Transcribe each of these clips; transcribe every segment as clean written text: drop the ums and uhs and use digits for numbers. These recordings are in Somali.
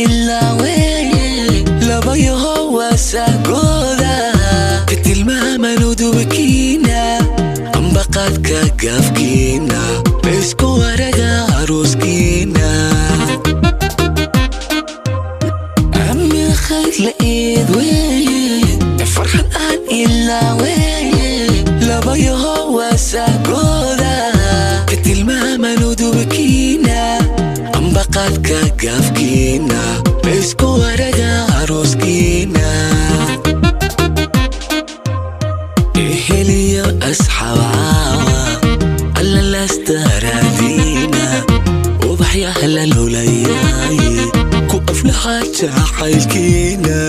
ilaawe labayaho wasagooda katilmaamanu dubakiina ambaqaadka gaafkiina laysku waraga aroskiina ami khayr la'eed weeye farxad aan ilaawe labayaho wasagooda katilmaamanu dubakiina ambaqaadka gaafkiina laysku waraga aroskiina eheliyo asxaab caawa alla laastaraadiina ubaxyaha la lulayaay ku aflaxa jacaylkiina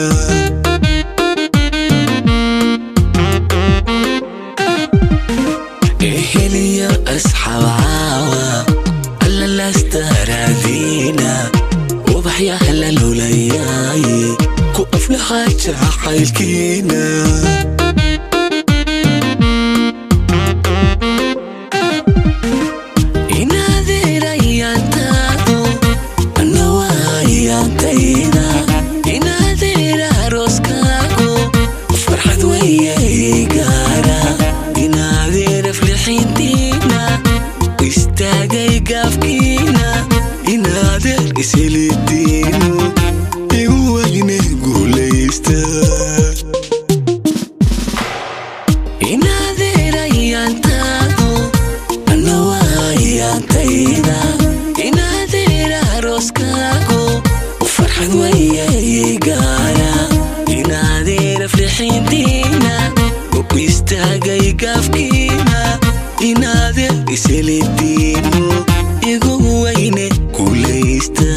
eheliyo asxaab caawa alla laastaraadiina ubaxyaha la lulayaay ku aflaxa jacaylkiina istaagay gaafkiina inaadeer iselidiinu igu weyne guulaysta inaadeerayaantaadu anna waayaantayda inaadeer arooskaagu farxad wayay gaara inaadeer aflixiintiina istaagay gaafkiina inaadeer iselidiinu igu weyne guulaysta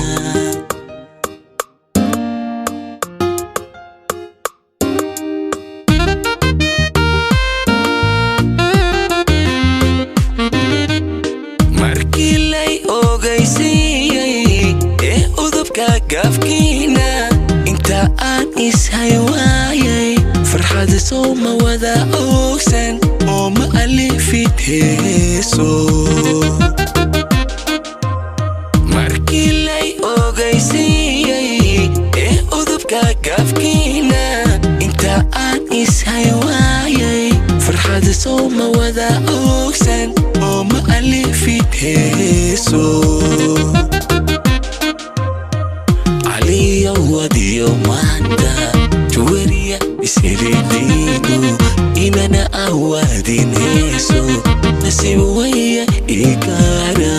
markii lay ogaysiiyey ee udubka gaafkiina inta aan ishay waayay farxad sooma wada ogsan oo ma alifid heeso markii lay ogaysiiyey ee udubka gaafkiina inta aan ishay waayay farxad sooma wada ogsan oo ma alifid heeso caliyo wadiyo maanta juwariya iselidiinu inana awaadin heeso nasiib waya igaara